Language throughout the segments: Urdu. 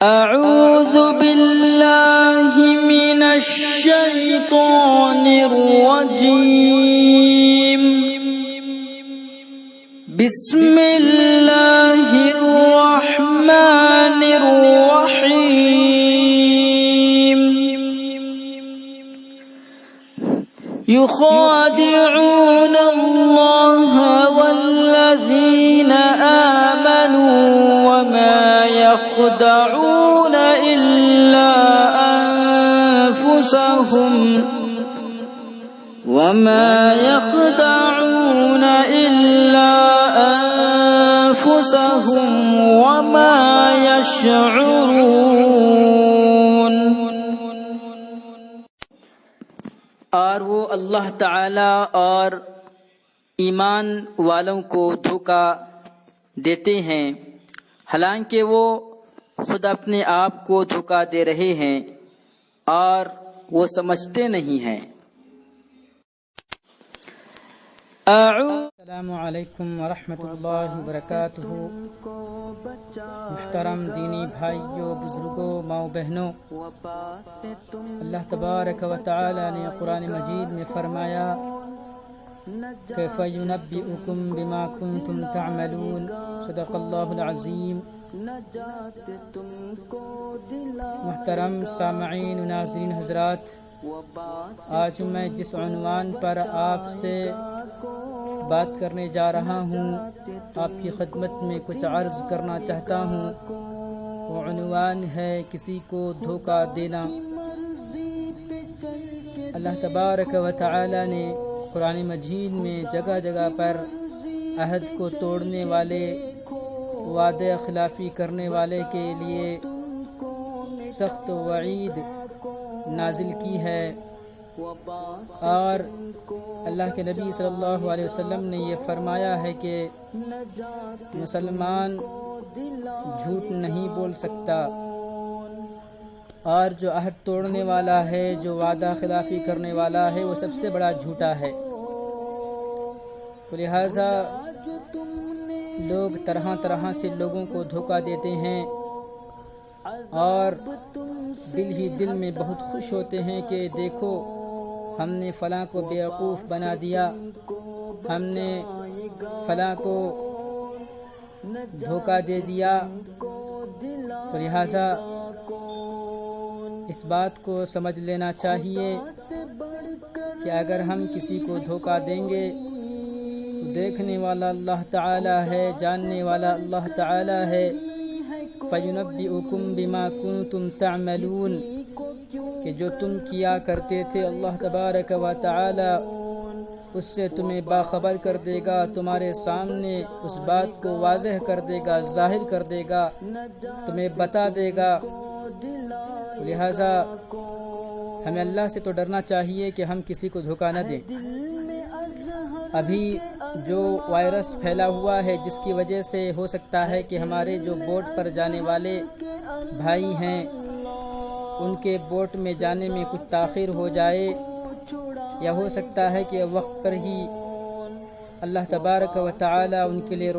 أعوذ بالله من الشيطان الرجيم. بسم الله الرحمن الرحيم. يخادعون الله والذين آمنوا وما يخدعون إلا أنفسهم وما يشعرون. اور وہ اللہ تعالی اور ایمان والوں کو دھوکا دیتے ہیں، حالانکہ وہ خود اپنے آپ کو دھوکا دے رہے ہیں اور وہ سمجھتے نہیں ہیں۔ السلام علیکم ورحمۃ اللہ وبرکاتہ۔ محترم دینی بھائیوں، بزرگوں، ماؤں بہنوں، اللہ تبارک و تعالی نے قرآن مجید میں فرمایا کیف ینبئکم بما کنتم تعملون، صدق اللہ العظیم۔ محترم سامعین و ناظرین حضرات، آج میں جس عنوان پر آپ سے بات کرنے جا رہا ہوں، آپ کی خدمت میں کچھ عرض کرنا چاہتا ہوں۔ وہ عنوان ہے کسی کو دھوکا دینا۔ اللہ تبارک و تعالی نے قرآن مجید میں جگہ جگہ پر عہد کو توڑنے والے، وعدہ خلافی کرنے والے کے لیے سخت وعید نازل کی ہے، اور اللہ کے نبی صلی اللہ علیہ وسلم نے یہ فرمایا ہے کہ مسلمان جھوٹ نہیں بول سکتا، اور جو عہد توڑنے والا ہے، جو وعدہ خلافی کرنے والا ہے، وہ سب سے بڑا جھوٹا ہے۔ تو لہٰذا لوگ طرح طرح سے لوگوں کو دھوکا دیتے ہیں، اور دل ہی دل میں بہت خوش ہوتے ہیں کہ دیکھو ہم نے فلاں کو بیوقوف بنا دیا، ہم نے فلاں کو دھوکا دے دیا۔ تو لہٰذا اس بات کو سمجھ لینا چاہیے کہ اگر ہم کسی کو دھوکا دیں گے تو دیکھنے والا اللہ تعالی ہے، جاننے والا اللہ تعالی ہے۔ فَيُنَبِّئُكُم بِمَا كُنتُمْ تَعْمَلُونَ، کہ جو تم کیا کرتے تھے اللہ تبارک و تعالی اس سے تمہیں باخبر کر دے گا، تمہارے سامنے اس بات کو واضح کر دے گا، ظاہر کر دے گا، تمہیں بتا دے گا۔ لہٰذا ہمیں اللہ سے تو ڈرنا چاہیے کہ ہم کسی کو دھوکا نہ دیں۔ ابھی جو وائرس پھیلا ہوا ہے، جس کی وجہ سے ہو سکتا ہے کہ ہمارے جو بوٹ پر جانے والے بھائی ہیں ان کے بوٹ میں جانے میں کچھ تاخیر ہو جائے، یا ہو سکتا ہے کہ وقت پر ہی اللہ تبارک و تعالی ان کے لیے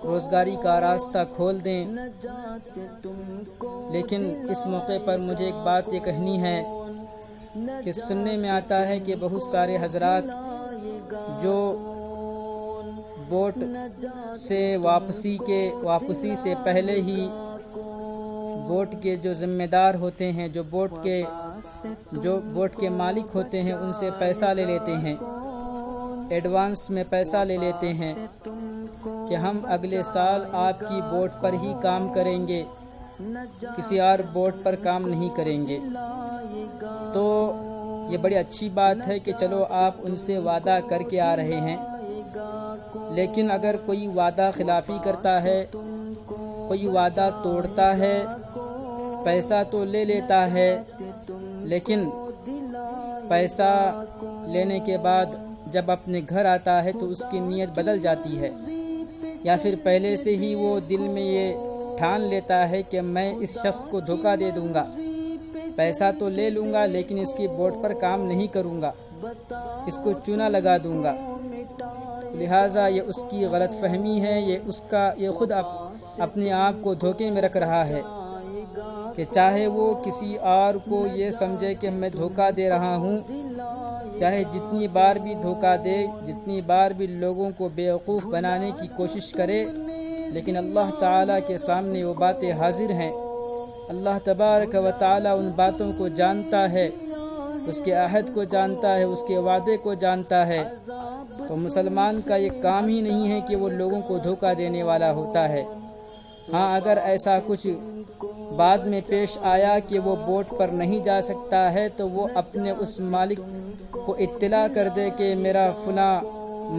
روزگاری کا راستہ کھول دیں۔ لیکن اس موقع پر مجھے ایک بات یہ کہنی ہے کہ سننے میں آتا ہے کہ بہت سارے حضرات جو بوٹ سے واپسی سے پہلے ہی بوٹ کے جو ذمہ دار ہوتے ہیں، جو بوٹ کے مالک ہوتے ہیں، ان سے پیسہ لے لیتے ہیں، ایڈوانس میں پیسہ لے لیتے ہیں کہ ہم اگلے سال آپ کی بوٹ پر ہی کام کریں گے، کسی اور بوٹ پر کام نہیں کریں گے۔ تو یہ بڑی اچھی بات ہے کہ چلو آپ ان سے وعدہ کر کے آ رہے ہیں، لیکن اگر کوئی وعدہ خلافی کرتا ہے، کوئی وعدہ توڑتا ہے، پیسہ تو لے لیتا ہے، لیکن پیسہ لینے کے بعد جب اپنے گھر آتا ہے تو اس کی نیت بدل جاتی ہے، یا پھر پہلے سے ہی وہ دل میں یہ ٹھان لیتا ہے کہ میں اس شخص کو دھوکا دے دوں گا، پیسہ تو لے لوں گا لیکن اس کی بوٹ پر کام نہیں کروں گا، اس کو چونا لگا دوں گا۔ لہٰذا یہ اس کی غلط فہمی ہے، یہ خود اپنے آپ کو دھوکے میں رکھ رہا ہے کہ چاہے وہ کسی اور کو یہ سمجھے کہ میں دھوکہ دے رہا ہوں، چاہے جتنی بار بھی دھوکہ دے، جتنی بار بھی لوگوں کو بیوقوف بنانے کی کوشش کرے، لیکن اللہ تعالیٰ کے سامنے وہ باتیں حاضر ہیں۔ اللہ تبارک و تعالیٰ ان باتوں کو جانتا ہے، اس کے عہد کو جانتا ہے، اس کے وعدے کو جانتا ہے۔ تو مسلمان کا یہ کام ہی نہیں ہے کہ وہ لوگوں کو دھوکہ دینے والا ہوتا ہے۔ ہاں، اگر ایسا کچھ بعد میں پیش آیا کہ وہ بوٹ پر نہیں جا سکتا ہے تو وہ اپنے اس مالک کو اطلاع کر دے کہ میرا فلاں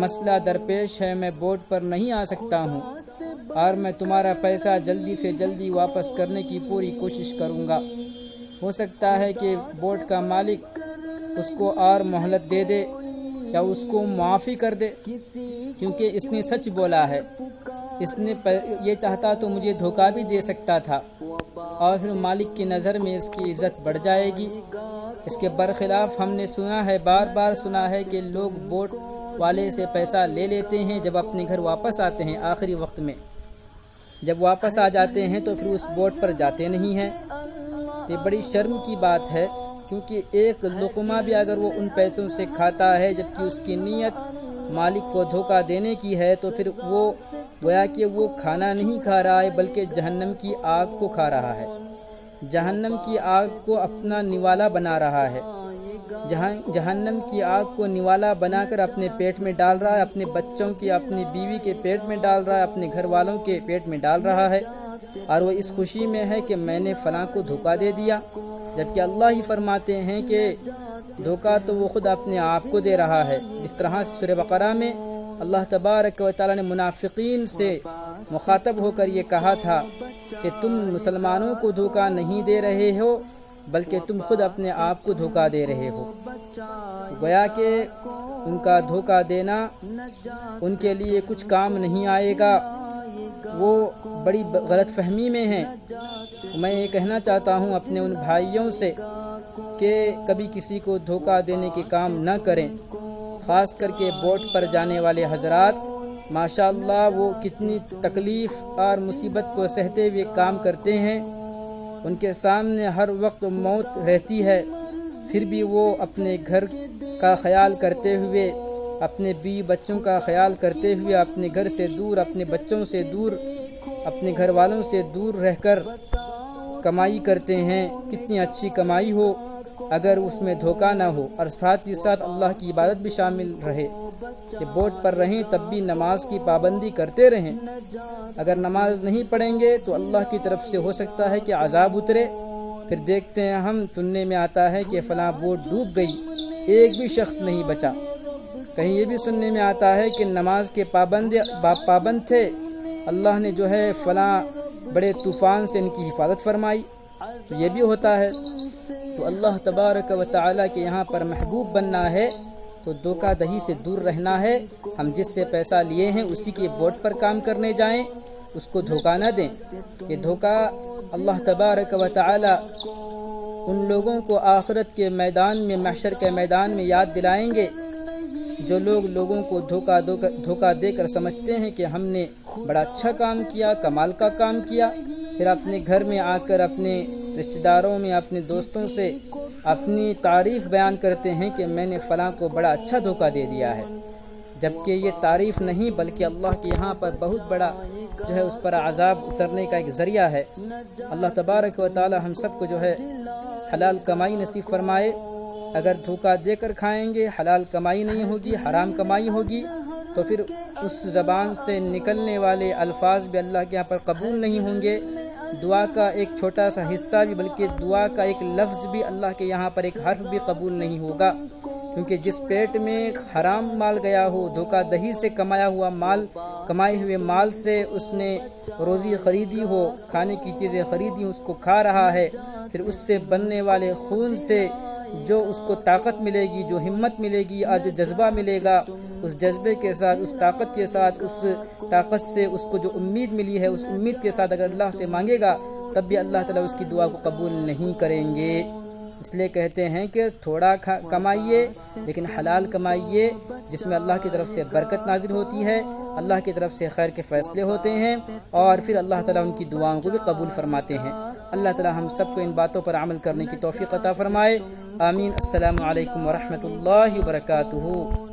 مسئلہ درپیش ہے، میں بوٹ پر نہیں آ سکتا ہوں اور میں تمہارا پیسہ جلدی سے جلدی واپس کرنے کی پوری کوشش کروں گا۔ ہو سکتا ہے کہ بوٹ کا مالک اس کو اور مہلت دے دے یا اس کو معافی کر دے، کیونکہ اس نے سچ بولا ہے۔ اس نے یہ چاہتا تو مجھے دھوکہ بھی دے سکتا تھا، اور پھر مالک کی نظر میں اس کی عزت بڑھ جائے گی۔ اس کے برخلاف ہم نے سنا ہے، بار بار سنا ہے کہ لوگ بوٹ والے سے پیسہ لے لیتے ہیں، جب اپنے گھر واپس آتے ہیں آخری وقت میں، جب واپس آ جاتے ہیں تو پھر اس بوٹ پر جاتے نہیں ہیں۔ یہ بڑی شرم کی بات ہے، کیونکہ ایک لقمہ بھی اگر وہ ان پیسوں سے کھاتا ہے جبکہ اس کی نیت مالک کو دھوکہ دینے کی ہے، تو پھر وہ گویا کہ وہ کھانا نہیں کھا رہا ہے بلکہ جہنم کی آگ کو کھا رہا ہے، جہنم کی آگ کو اپنا نوالا بنا رہا ہے، جہنم کی آگ کو نوالا بنا کر اپنے پیٹ میں ڈال رہا ہے، اپنے بچوں کی، اپنی بیوی کے پیٹ میں ڈال رہا ہے، اپنے گھر والوں کے پیٹ میں ڈال رہا ہے، اور وہ اس خوشی میں ہے کہ میں نے فلاں کو دھوکہ دے دیا، جبکہ اللہ ہی فرماتے ہیں کہ دھوکہ تو وہ خود اپنے آپ کو دے رہا ہے۔ جس طرح سورہ بقرہ میں اللہ تبارک و تعالیٰ نے منافقین سے مخاطب ہو کر یہ کہا تھا کہ تم مسلمانوں کو دھوکہ نہیں دے رہے ہو بلکہ تم خود اپنے آپ کو دھوکہ دے رہے ہو۔ گویا کہ ان کا دھوکہ دینا ان کے لیے کچھ کام نہیں آئے گا، وہ بڑی غلط فہمی میں ہیں۔ میں یہ کہنا چاہتا ہوں اپنے ان بھائیوں سے کہ کبھی کسی کو دھوکہ دینے کے کام نہ کریں، خاص کر کے بوٹ پر جانے والے حضرات۔ ماشاءاللہ وہ کتنی تکلیف اور مصیبت کو سہتے ہوئے کام کرتے ہیں، ان کے سامنے ہر وقت موت رہتی ہے، پھر بھی وہ اپنے گھر کا خیال کرتے ہوئے، اپنے بیوی بچوں کا خیال کرتے ہوئے اپنے گھر سے دور، اپنے بچوں سے دور، اپنے گھر والوں سے دور رہ کر کمائی کرتے ہیں۔ کتنی اچھی کمائی ہو اگر اس میں دھوکہ نہ ہو، اور ساتھ ہی ساتھ اللہ کی عبادت بھی شامل رہے کہ بوٹ پر رہیں تب بھی نماز کی پابندی کرتے رہیں۔ اگر نماز نہیں پڑھیں گے تو اللہ کی طرف سے ہو سکتا ہے کہ عذاب اترے۔ پھر دیکھتے ہیں ہم، سننے میں آتا ہے کہ فلاں بوٹ ڈوب گئی، ایک بھی شخص نہیں بچا۔ کہیں یہ بھی سننے میں آتا ہے کہ نماز کے پابند تھے، اللہ نے جو ہے فلاں بڑے طوفان سے ان کی حفاظت فرمائی۔ تو یہ بھی ہوتا ہے۔ تو اللہ تبارک و تعالیٰ کے یہاں پر محبوب بننا ہے تو دھوکہ دہی سے دور رہنا ہے۔ ہم جس سے پیسہ لیے ہیں اسی کے بوٹ پر کام کرنے جائیں، اس کو دھوکہ نہ دیں۔ یہ دھوکہ اللہ تبارک و تعالیٰ ان لوگوں کو آخرت کے میدان میں، محشر کے میدان میں یاد دلائیں گے جو لوگ لوگوں کو دھوکہ دے کر سمجھتے ہیں کہ ہم نے بڑا اچھا کام کیا، کمال کا کام کیا، پھر اپنے گھر میں آ کر اپنے رشتہ داروں میں، اپنے دوستوں سے اپنی تعریف بیان کرتے ہیں کہ میں نے فلاں کو بڑا اچھا دھوکہ دے دیا ہے، جبکہ یہ تعریف نہیں بلکہ اللہ کے یہاں پر بہت بڑا جو ہے اس پر عذاب اترنے کا ایک ذریعہ ہے۔ اللہ تبارک و تعالی ہم سب کو جو ہے حلال کمائی نصیب فرمائے۔ اگر دھوکہ دے کر کھائیں گے، حلال کمائی نہیں ہوگی، حرام کمائی ہوگی، تو پھر اس زبان سے نکلنے والے الفاظ بھی اللہ کے یہاں پر قبول نہیں ہوں گے۔ دعا کا ایک چھوٹا سا حصہ بھی، بلکہ دعا کا ایک لفظ بھی اللہ کے یہاں پر، ایک حرف بھی قبول نہیں ہوگا، کیونکہ جس پیٹ میں حرام مال گیا ہو، دھوکہ دہی سے کمائے ہوئے مال سے اس نے روزی خریدی ہو، کھانے کی چیزیں خریدی، اس کو کھا رہا ہے، پھر اس سے بننے والے خون سے جو اس کو طاقت ملے گی، جو ہمت ملے گی اور جو جذبہ ملے گا، اس جذبے کے ساتھ، اس طاقت کے ساتھ، اس طاقت سے اس کو جو امید ملی ہے، اس امید کے ساتھ اگر اللہ سے مانگے گا، تب بھی اللہ تعالیٰ اس کی دعا کو قبول نہیں کریں گے۔ اس لیے کہتے ہیں کہ تھوڑا کمائیے لیکن حلال کمائیے، جس میں اللہ کی طرف سے برکت نازل ہوتی ہے، اللہ کی طرف سے خیر کے فیصلے ہوتے ہیں، اور پھر اللہ تعالیٰ ان کی دعاؤں کو بھی قبول فرماتے ہیں۔ اللہ تعالیٰ ہم سب کو ان باتوں پر عمل کرنے کی توفیق عطا فرمائے، آمین۔ السلام علیکم ورحمۃ اللہ وبرکاتہ۔